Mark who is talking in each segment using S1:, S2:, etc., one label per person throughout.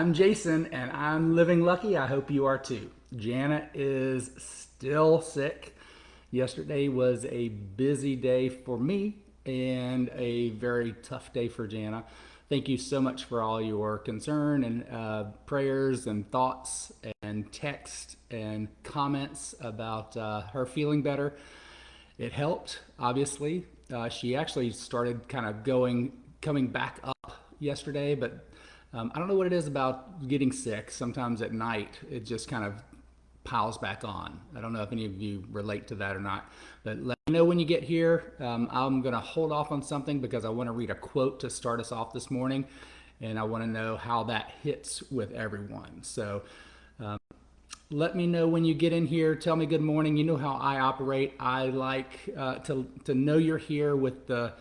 S1: I'm Jason and I'm living lucky. I hope you are too. Jana is still sick. Yesterday was a busy day for me and a very tough day for Jana. Thank you so much for all your concern and prayers and thoughts and text and comments about her feeling better. It helped, obviously. She actually started kind of coming back up yesterday, but I don't know what it is about getting sick. Sometimes at night, it just kind of piles back on. I don't know if any of you relate to that or not, but let me know when you get here. I'm going to hold off on something because I want to read a quote to start us off this morning, and I want to know how that hits with everyone. So let me know when you get in here. Tell me good morning. You know how I operate. I like to know you're here with the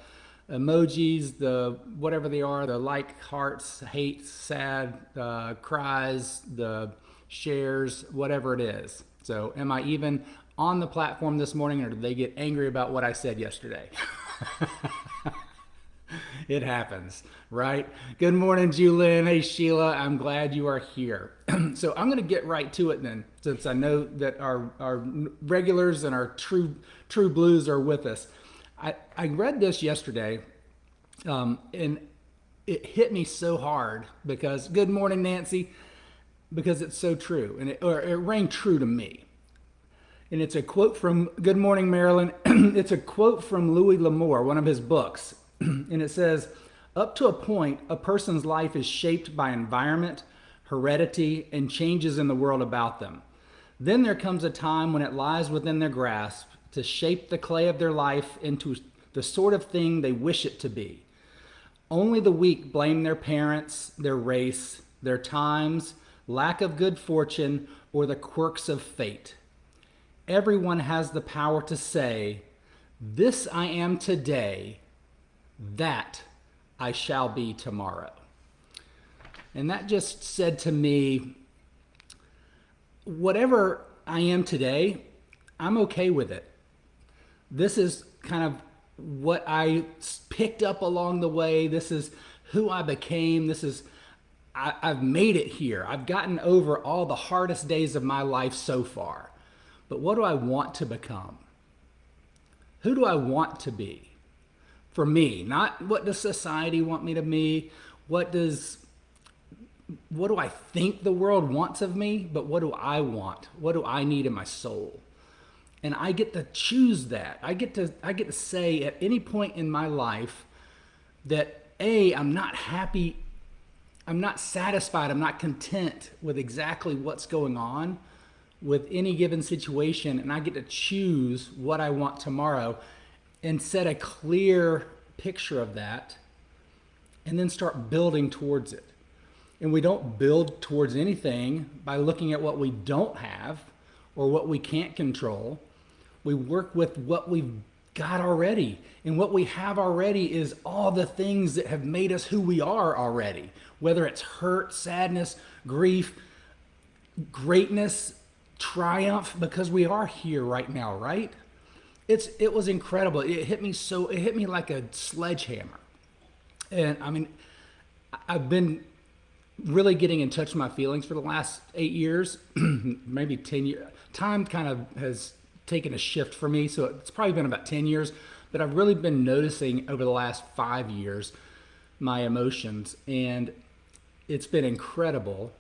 S1: emojis, the whatever they are, the like, hearts, hate, sad, cries, the shares, whatever it is. So am I even on the platform this morning, or did they get angry about what I said yesterday? It happens, right? Good morning, Julyn. Hey, Sheila. I'm glad you are here. So I'm going to get right to it then, since I know that our regulars and our true blues are with us. I read this yesterday, and it hit me so hard because, good morning, Nancy, because it's so true, and it rang true to me. And it's a quote from Good Morning, Maryland. It's a quote from Louis L'Amour, one of his books. And it says, up to a point, a person's life is shaped by environment, heredity, and changes in the world about them. Then there comes a time when it lies within their grasp to shape the clay of their life into the sort of thing they wish it to be. Only the weak blame their parents, their race, their times, lack of good fortune, or the quirks of fate. Everyone has the power to say, this I am today, that I shall be tomorrow. And that just said to me, whatever I am today, I'm okay with it. This is kind of what I picked up along the way. This is who I became. I've made it here. I've gotten over all the hardest days of my life so far. But what do I want to become? Who do I want to be? For me, not what does society want me to be? What do I think the world wants of me? But what do I want? What do I need in my soul? And I get to choose that. I get to say at any point in my life that I'm not happy, I'm not satisfied, I'm not content with exactly what's going on with any given situation, and I get to choose what I want tomorrow and set a clear picture of that and then start building towards it. And we don't build towards anything by looking at what we don't have or what we can't control. We work with what we've got already. And what we have already is all the things that have made us who we are already, whether it's hurt, sadness, grief, greatness, triumph, because we are here right now, right? It was incredible. It hit me like a sledgehammer. And I mean, I've been really getting in touch with my feelings for the last 8 years, maybe 10 years. Time kind of has taken a shift for me, so it's probably been about 10 years, but I've really been noticing over the last 5 years my emotions, and it's been incredible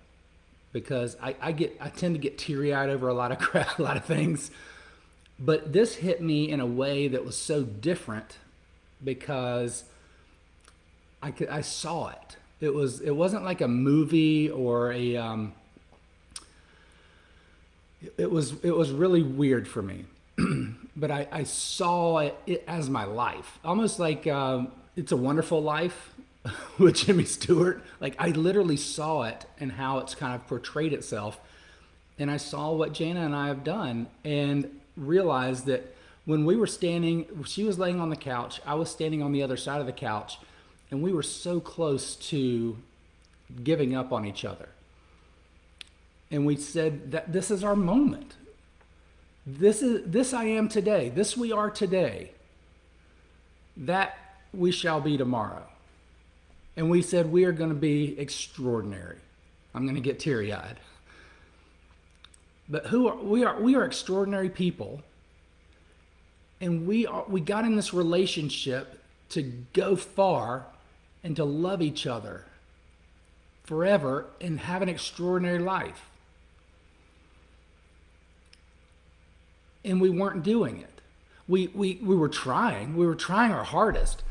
S1: because I tend to get teary-eyed over a lot of crap, a lot of things. But this hit me in a way that was so different because I saw it. It wasn't like a movie or it was really weird for me. But I saw it as my life, almost like It's a Wonderful Life with Jimmy Stewart. Like, I literally saw it and how it's kind of portrayed itself, and I saw what Jana and I have done, and realized that when we were standing, she was laying on the couch, I was standing on the other side of the couch, and we were so close to giving up on each other. And we said that this is our moment. This I am today. This we are today. That we shall be tomorrow. And we said we are going to be extraordinary. I'm going to get teary-eyed. But we are extraordinary people, and we got in this relationship to go far and to love each other forever and have an extraordinary life. And we weren't doing it. We were trying. We were trying our hardest.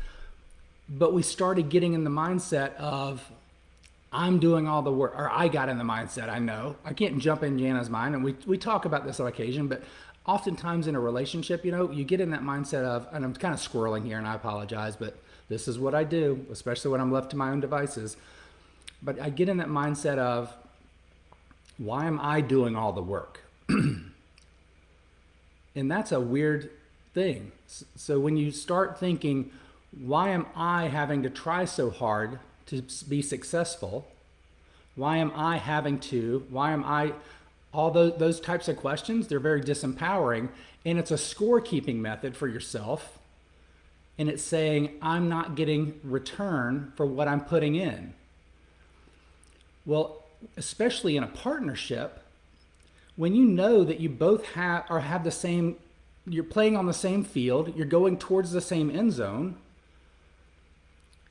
S1: But we started getting in the mindset of, I'm doing all the work, or I got in the mindset, I know. I can't jump in Jana's mind, and we talk about this on occasion, but oftentimes in a relationship, you get in that mindset of, and I'm kind of squirreling here and I apologize, but this is what I do, especially when I'm left to my own devices. But I get in that mindset of, why am I doing all the work? And that's a weird thing. So when you start thinking, why am I having to try so hard to be successful? Why am I, all those types of questions, they're very disempowering. And it's a scorekeeping method for yourself. And it's saying, I'm not getting return for what I'm putting in. Well, especially in a partnership, when you know that you both have the same, you're playing on the same field, you're going towards the same end zone,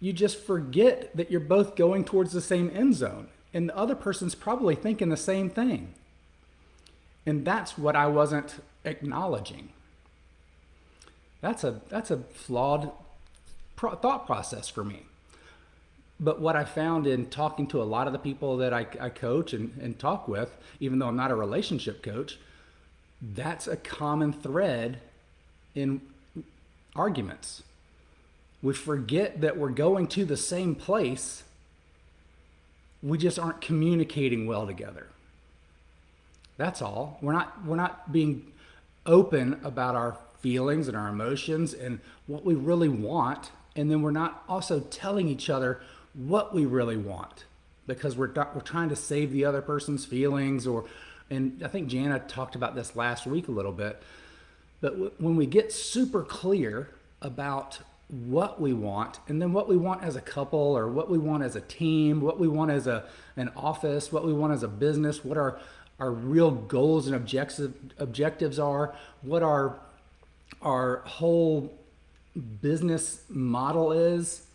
S1: you just forget that you're both going towards the same end zone. And the other person's probably thinking the same thing. And that's what I wasn't acknowledging. That's a flawed thought process for me. But what I found in talking to a lot of the people that I coach and talk with, even though I'm not a relationship coach, that's a common thread in arguments. We forget that we're going to the same place. We just aren't communicating well together. That's all. We're not being open about our feelings and our emotions and what we really want. And then we're not also telling each other what we really want, because we're trying to save the other person's feelings. And I think Jana talked about this last week a little bit, but when we get super clear about what we want, and then what we want as a couple, or what we want as a team, what we want as an office, what we want as a business, what our real goals and objectives are, what our whole business model is,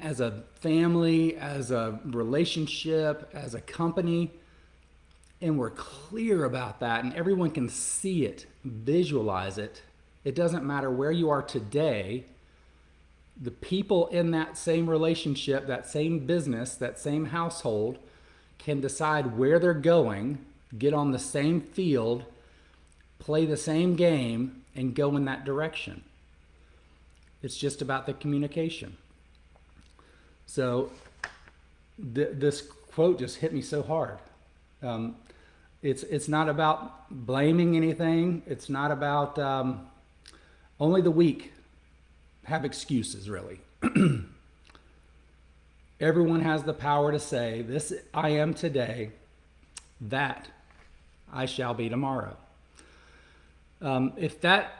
S1: as a family, as a relationship, as a company, and we're clear about that, and everyone can see it, visualize it. It doesn't matter where you are today. The people in that same relationship, that same business, that same household can decide where they're going, get on the same field, play the same game, and go in that direction. It's just about the communication. So this quote just hit me so hard. It's not about blaming anything. It's not about only the weak have excuses, really. Everyone has the power to say, this I am today, that I shall be tomorrow. If that,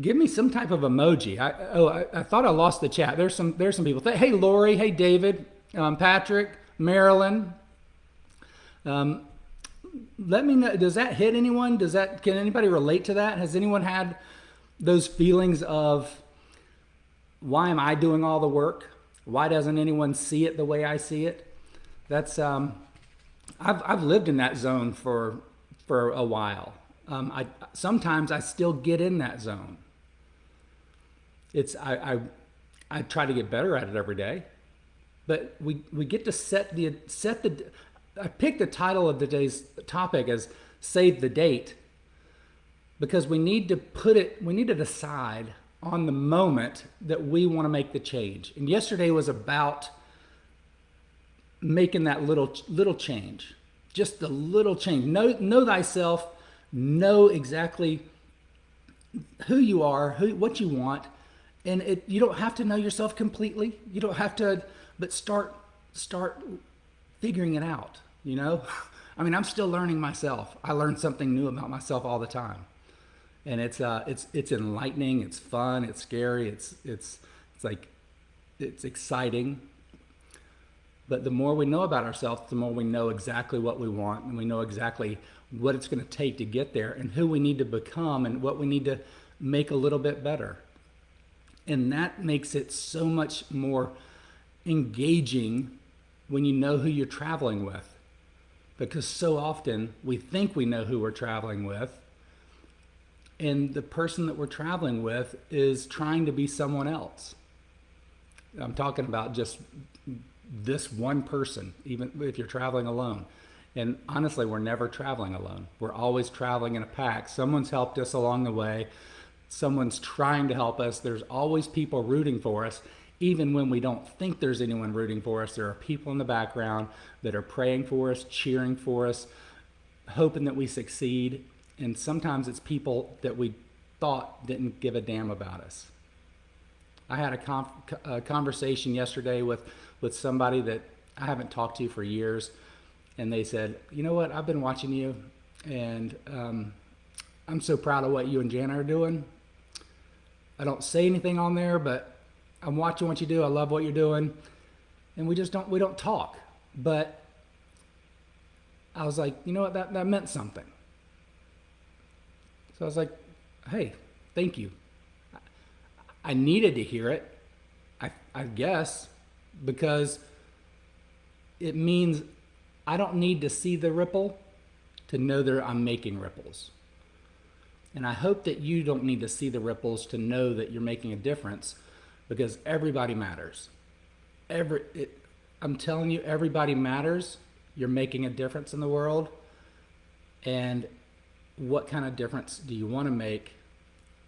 S1: give me some type of emoji. I thought I lost the chat. There's some people. Hey, Lori. Hey, David. Patrick. Marilyn. Let me know. Does that hit anyone? Can anybody relate to that? Has anyone had those feelings of, why am I doing all the work? Why doesn't anyone see it the way I see it? That's I've lived in that zone for a while. Sometimes I still get in that zone. I try to get better at it every day, but we get to set the. I picked the title of today's topic as "Save the Date," because we need to decide on the moment that we want to make the change. And yesterday was about making that little change, just the little change. Know thyself. Know exactly who you are, what you want, and you don't have to know yourself completely. You don't have to, but start figuring it out. I mean, I'm still learning myself. I learn something new about myself all the time, and it's enlightening. It's fun. It's scary. It's exciting. But the more we know about ourselves, the more we know exactly what we want, and we know exactly what it's going to take to get there, and who we need to become, and what we need to make a little bit better. And that makes it so much more engaging when you know who you're traveling with. Because so often we think we know who we're traveling with, and the person that we're traveling with is trying to be someone else. I'm talking about just this one person, even if you're traveling alone. And honestly, we're never traveling alone. We're always traveling in a pack. Someone's helped us along the way. Someone's trying to help us. There's always people rooting for us. Even when we don't think there's anyone rooting for us, there are people in the background that are praying for us, cheering for us, hoping that we succeed. And sometimes it's people that we thought didn't give a damn about us. I had a conversation yesterday with somebody that I haven't talked to for years. And they said, you know what, I've been watching you, and I'm so proud of what you and Jana are doing. I don't say anything on there, but I'm watching what you do. I love what you're doing. And we don't talk. But I was like, you know what, that meant something. So I was like, hey, thank you. I needed to hear it, I guess, because it means I don't need to see the ripple to know that I'm making ripples. And I hope that you don't need to see the ripples to know that you're making a difference, because everybody matters. I'm telling you, everybody matters. You're making a difference in the world. And what kind of difference do you want to make?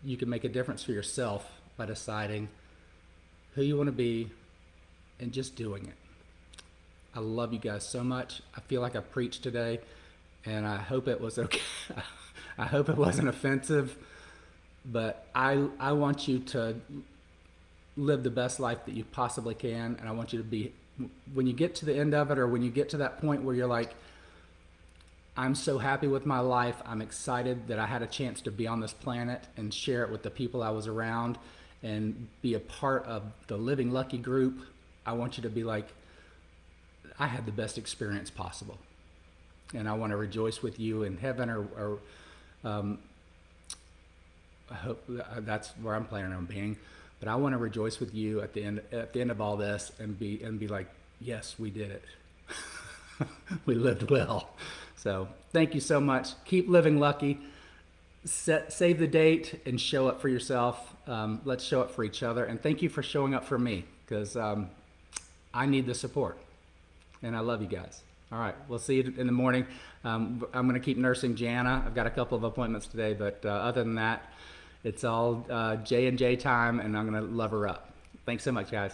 S1: You can make a difference for yourself by deciding who you want to be and just doing it. I love you guys so much. I feel like I preached today, and I hope it was okay. I hope it wasn't offensive, but I want you to live the best life that you possibly can, and I want you to be, when you get to the end of it, or when you get to that point where you're like, I'm so happy with my life, I'm excited that I had a chance to be on this planet and share it with the people I was around and be a part of the Living Lucky group. I want you to be like, I had the best experience possible, and I want to rejoice with you in heaven, or I hope that's where I'm planning on being. But I want to rejoice with you at the end of all this, and be like, yes, we did it. We lived well. So thank you so much. Keep living lucky. Save the date and show up for yourself. Let's show up for each other, and thank you for showing up for me, because I need the support. And I love you guys. All right, we'll see you in the morning. I'm going to keep nursing Jana. I've got a couple of appointments today, but other than that, it's all J&J time, and I'm going to love her up. Thanks so much, guys.